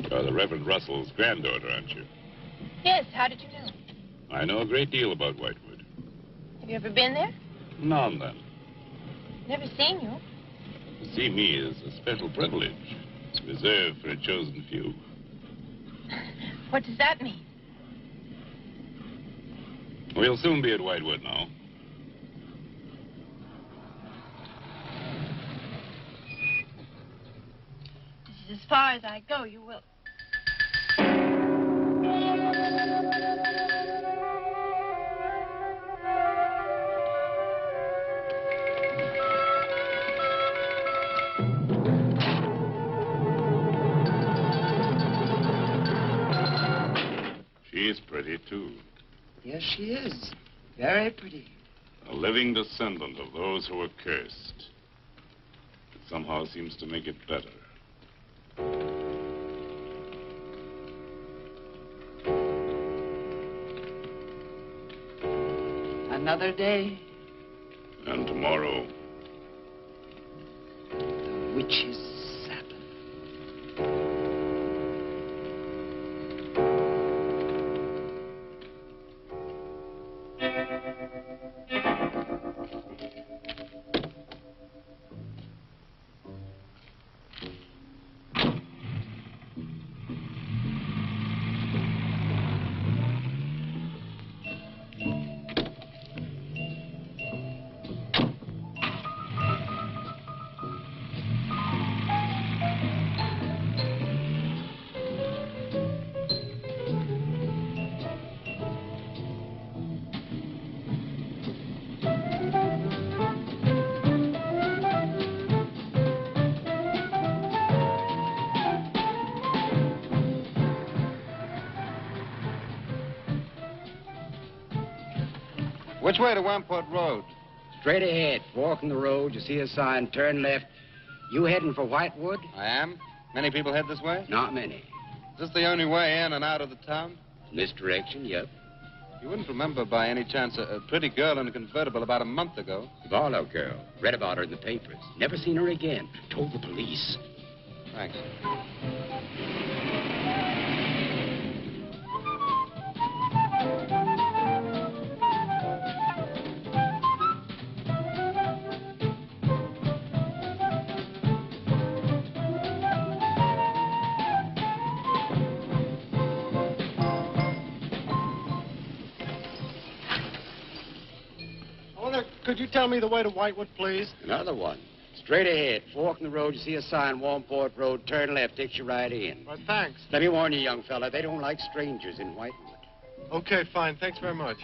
S6: You're the Reverend Russell's granddaughter, aren't you?
S9: Yes, how did you know?
S6: I know a great deal about Whitewood.
S9: Have you ever been there?
S6: Now and then.
S9: Never seen you.
S6: To see me is a special privilege. It's reserved for a chosen few.
S9: What does that mean?
S6: We'll soon be at Whitewood now.
S9: This is as far as I go. You will.
S6: She's pretty, too.
S7: Yes, she is. Very pretty.
S6: A living descendant of those who were cursed. It somehow seems to make it better.
S7: Another day.
S6: And tomorrow.
S7: The witch's Sabbath.
S4: Which way to Wamport Road?
S5: Straight ahead. Walking the road, you see a sign, turn left. You heading for Whitewood?
S4: I am. Many people head this way?
S5: Not many.
S4: Is this the only way in and out of the town?
S5: In this direction, yep.
S4: You wouldn't remember by any chance a pretty girl in a convertible about a month ago?
S5: Barlow girl. Read about her in the papers. Never seen her again. Told the police.
S4: Thanks.
S2: Could you tell me the way to Whitewood, please?
S5: Another one. Straight ahead. Walking the road, you see a sign, Wamport Road, turn left, takes you right in.
S2: Well, thanks.
S5: Let me warn you, young fella, they don't like strangers in Whitewood.
S2: Okay, fine. Thanks very much.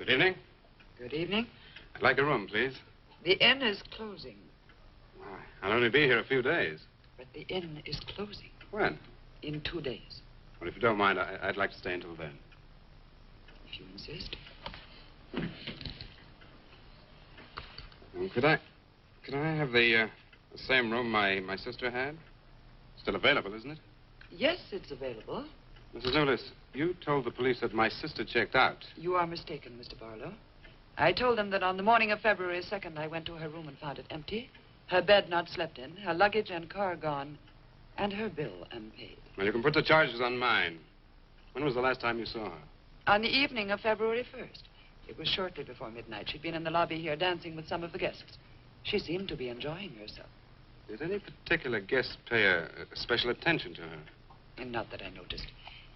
S4: Good evening.
S7: Good evening.
S4: I'd like a room, please.
S7: The inn is closing.
S4: Why, I'll only be here a few days.
S7: But the inn is closing.
S4: When?
S7: In 2 days.
S4: Well, if you don't mind, I'd like to stay until then.
S7: If you insist.
S4: Well, could I have the same room my sister had? Still available, isn't it?
S7: Yes, it's available.
S4: Mrs. Newless, you told the police that my sister checked out.
S7: You are mistaken, Mr. Barlow. I told them that on the morning of February 2nd, I went to her room and found it empty, her bed not slept in, her luggage and car gone, and her bill unpaid.
S4: Well, you can put the charges on mine. When was the last time you saw her?
S7: On the evening of February 1st. It was shortly before midnight. She'd been in the lobby here dancing with some of the guests. She seemed to be enjoying herself.
S4: Did any particular guest pay a special attention to her?
S7: And not that I noticed.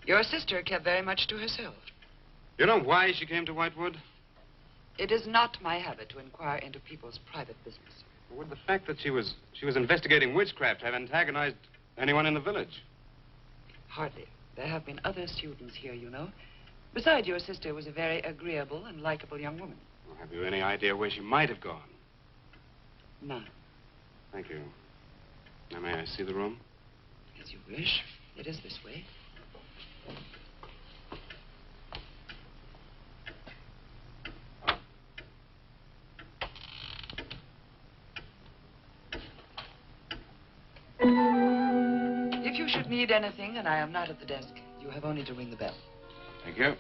S7: Your sister kept very much to herself.
S4: You know why she came to Whitewood?
S7: It is not my habit to inquire into people's private business.
S4: Would the fact that she was investigating witchcraft have antagonized anyone in the village?
S7: Hardly. There have been other students here, you know. Besides, your sister was a very agreeable and likable young woman.
S4: Well, have you any idea where she might have gone?
S7: None.
S4: Thank you. Now, may I see the room?
S7: As you wish. It is this way. If you should need anything and I am not at the desk, you have only to ring the bell.
S4: Thank you.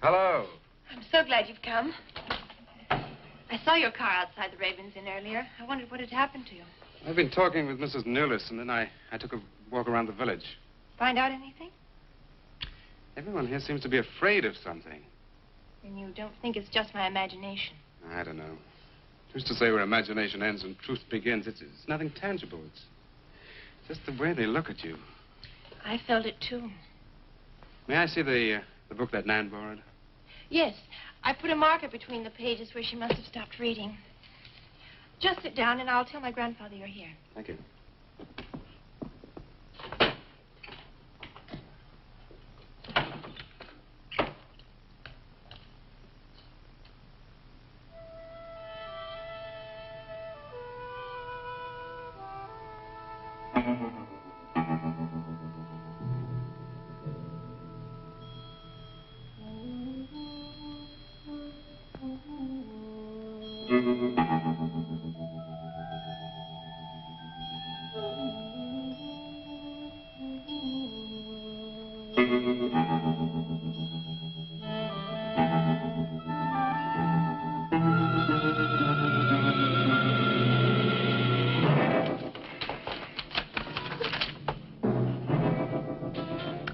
S4: Hello.
S9: I'm so glad you've come. I saw your car outside the Ravens Inn earlier. I wondered what had happened to you.
S4: I've been talking with Mrs. Newless, and then I took a walk around the village.
S9: Find out anything?
S4: Everyone here seems to be afraid of something.
S9: And you don't think it's just my imagination?
S4: I don't know. Who's to say where imagination ends and truth begins? It's nothing tangible. It's just the way they look at you.
S9: I felt it, too.
S4: May I see the book that Nan borrowed?
S9: Yes. I put a marker between the pages where she must have stopped reading. Just sit down, and I'll tell my grandfather you're here.
S4: Thank you.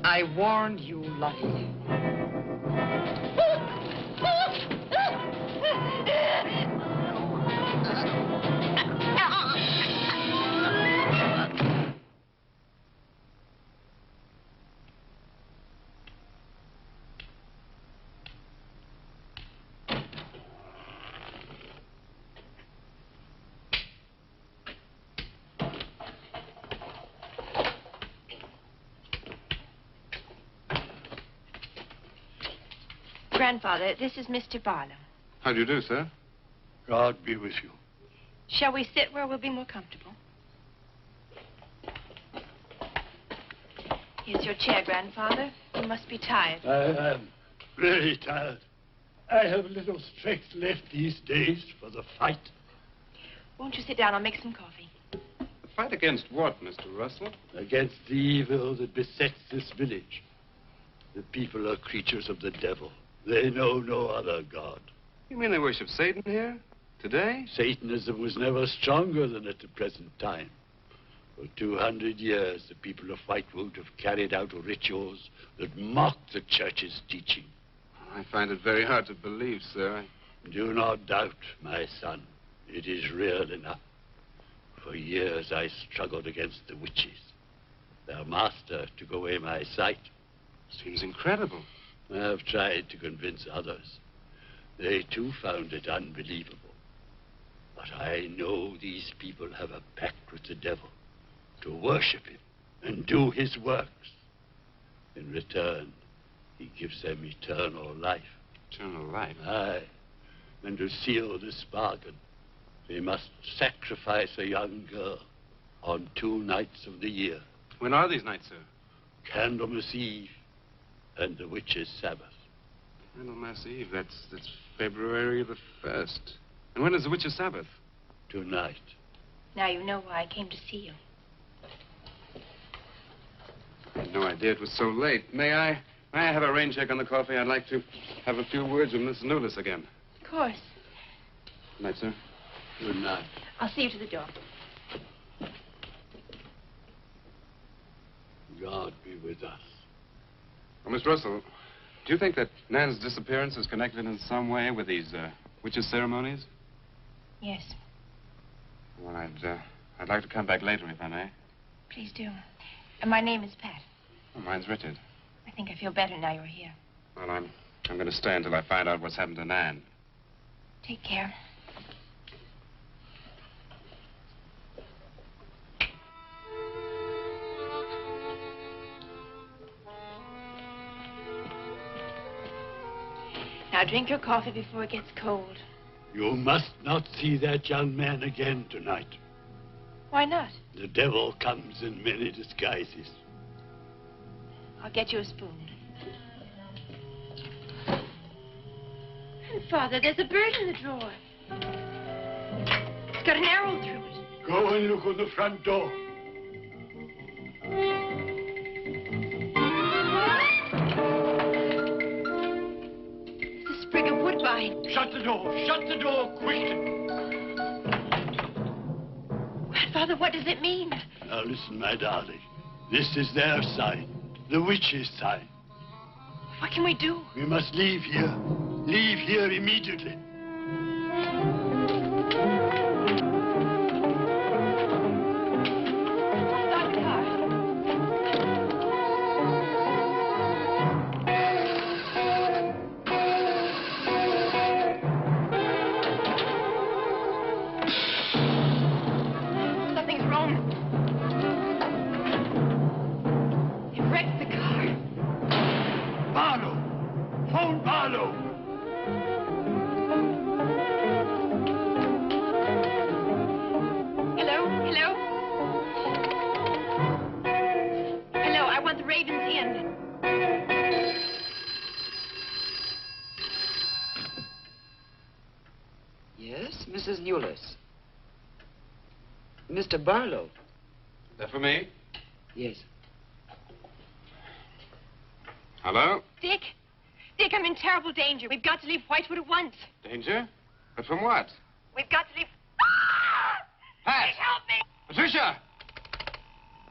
S7: I warned you, Lottie.
S9: Grandfather, this is Mr. Barlow.
S4: How do you do, sir?
S8: God be with you.
S9: Shall we sit where we'll be more comfortable? Here's your chair, Grandfather. You must be tired.
S8: I am very tired. I have little strength left these days for the fight.
S9: Won't you sit down? I'll make some coffee.
S4: The fight against what, Mr. Russell?
S8: Against the evil that besets this village. The people are creatures of the devil. They know no other God.
S4: You mean they worship Satan here? Today?
S8: Satanism was never stronger than at the present time. For 200 years, the people of Whitewood have carried out rituals that mock the church's teaching.
S4: I find it very hard to believe, sir.
S8: Do not doubt, my son. It is real enough. For years, I struggled against the witches. Their master took away my sight.
S4: Seems incredible.
S8: I have tried to convince others. They, too, found it unbelievable. But I know these people have a pact with the devil to worship him and do his works. In return, he gives them eternal life.
S4: Eternal life?
S8: Aye. And to seal this bargain, they must sacrifice a young girl on 2 nights of the year.
S4: When are these nights, sir?
S8: Candlemas Eve and the Witches' Sabbath.
S4: Candlemas Eve, that's February the 1st. And when is the Witches' Sabbath?
S8: Tonight.
S9: Now you know why I came to see you.
S4: I had no idea it was so late. May I have a rain check on the coffee? I'd like to have a few words with Miss Nulis again.
S9: Of course.
S4: Good night, sir.
S8: Good night.
S9: I'll see you to the door.
S8: God be with us.
S4: Well, Miss Russell, do you think that Nan's disappearance is connected in some way with these witches' ceremonies?
S9: Yes.
S4: Well, I'd like to come back later, if I may.
S9: Please do. And my name is Pat.
S4: Oh, mine's Richard.
S9: I think I feel better now you're here.
S4: Well, I'm going to stay until I find out what's happened to Nan.
S9: Take care. Now drink your coffee before it gets cold.
S8: You must not see that young man again tonight.
S9: Why not?
S8: The devil comes in many disguises.
S9: I'll get you a spoon. Father, there's a bird in the drawer. It's got an arrow through it.
S8: Go and look on the front door.
S9: It's a sprig of woodbine.
S8: Shut the door. Shut the door, quick.
S9: Grandfather, what does it mean?
S8: Now listen, my darling. This is their sign. The witch's sign.
S9: What can we do?
S8: We must leave here. Leave here immediately.
S9: Stop the car. Something's wrong. It wrecked the car.
S8: Barlow! Phone Barlow!
S9: Hello? Hello? Hello, I want the Ravens Inn.
S7: Yes, Mrs. Nulis. Mr. Barlow.
S4: Is that for me?
S7: Yes.
S4: Hello?
S9: Dick? Dick, I'm in terrible danger. We've got to leave Whitewood at once.
S4: Danger? But from what?
S9: We've got to leave...
S4: Pat!
S9: Please help me!
S4: Patricia!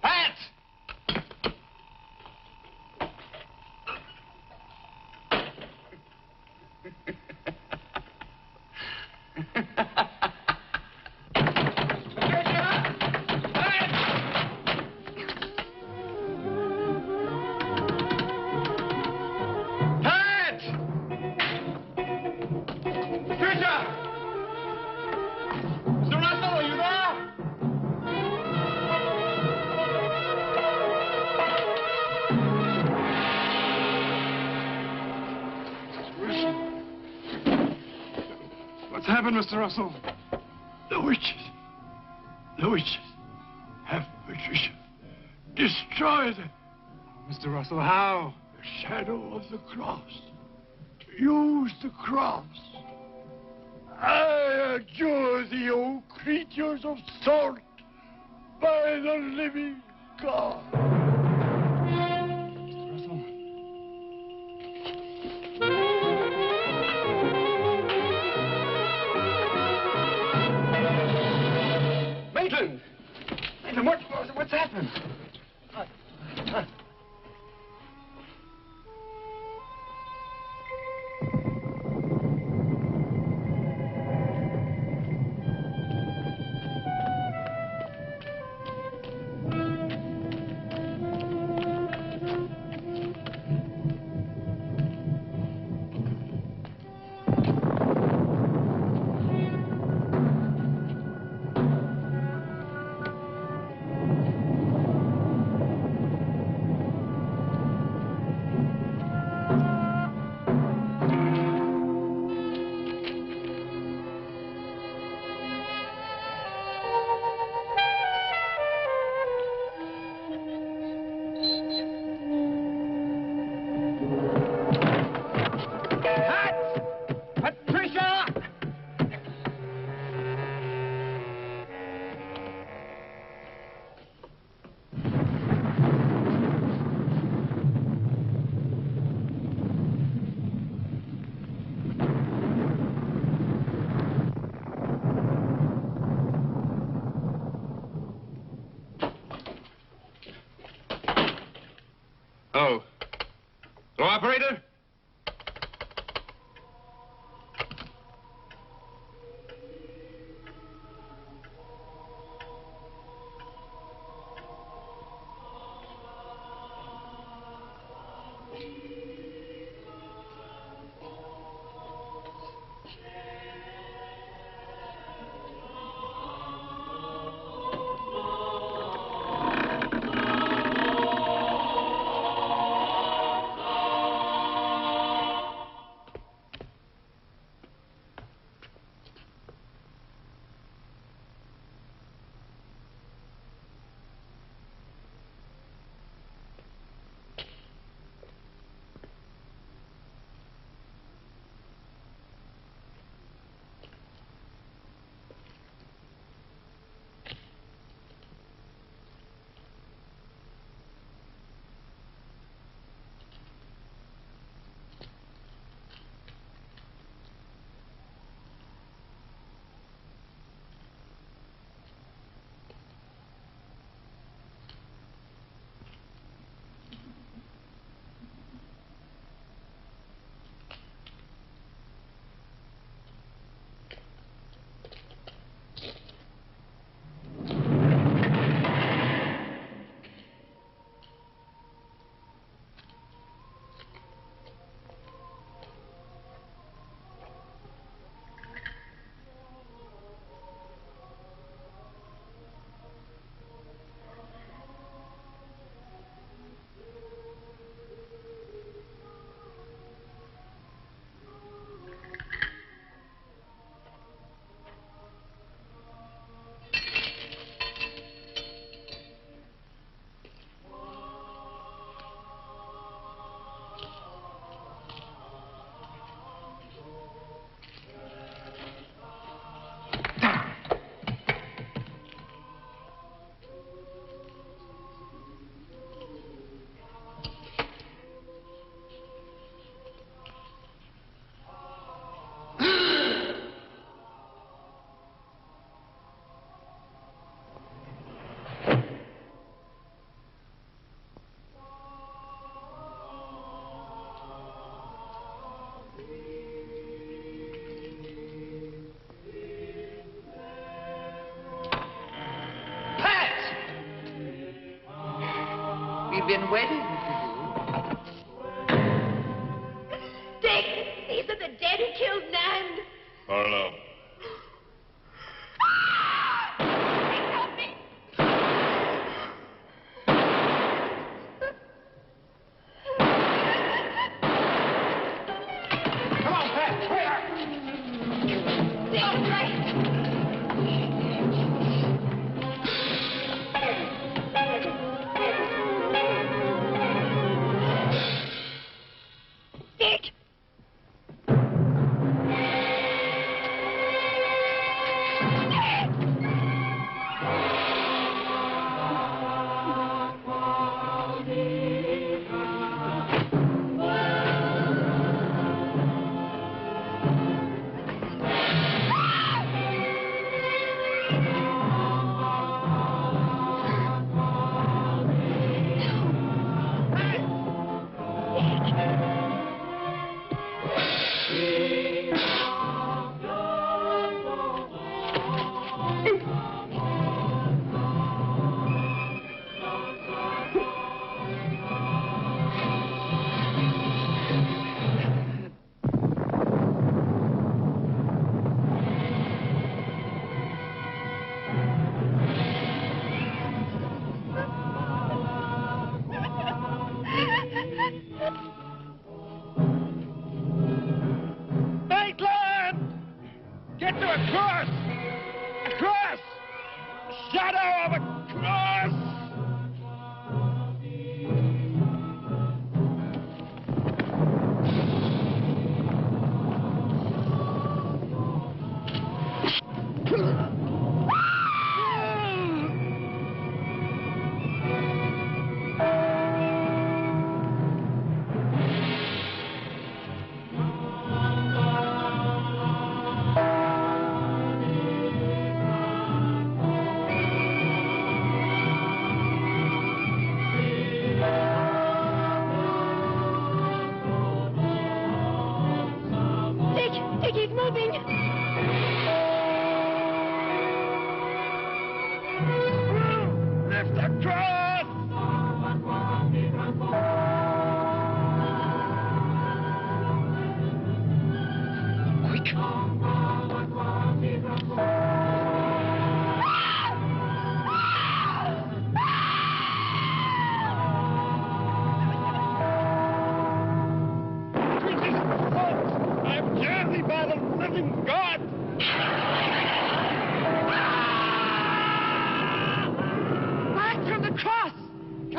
S4: Pat!
S8: happened, Mr. Russell? The witches. The witches have Patricia. Destroy them.
S2: Mr. Russell, how?
S8: The shadow of the cross. Use the cross. I adjure thee, O creatures of salt, by the living God.
S2: Mr. Russell.
S5: Maitland! Maitland, what's happened?
S4: Oh. Hello, operator?
S7: We've been waiting for you.
S9: Dick, these are the dead who killed Nan.
S6: Harlow.
S9: Help me.
S5: Come on, Pat, hurry up!
S9: Dick,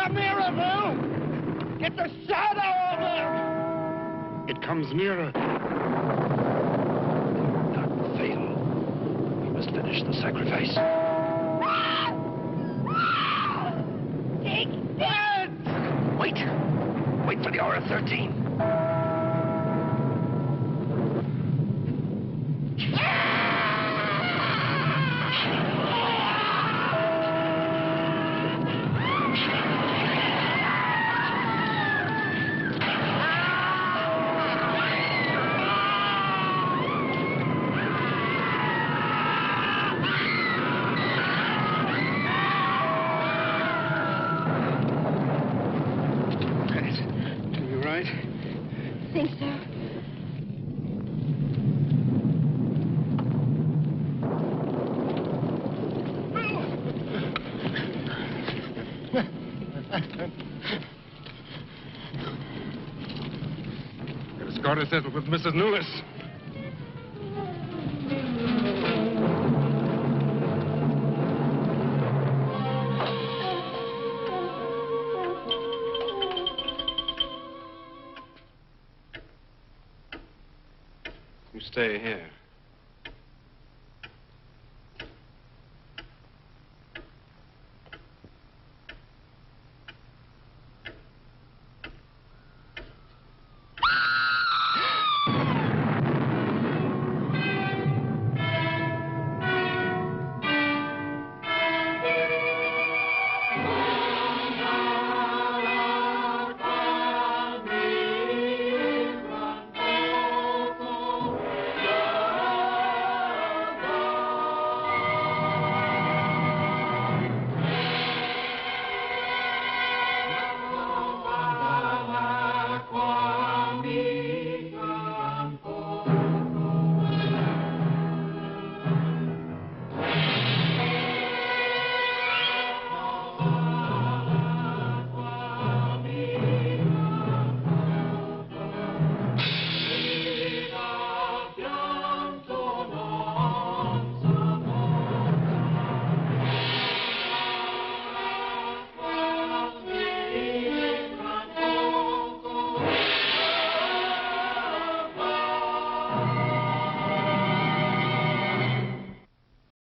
S5: Come nearer, Bill! Get the shadow of it!
S8: It comes nearer.
S11: Not fail. We must finish the sacrifice.
S5: It's dead!
S11: Wait. Wait for the hour of 13.
S9: I think so.
S4: Got a score to settle with Mrs. Newless. You stay here.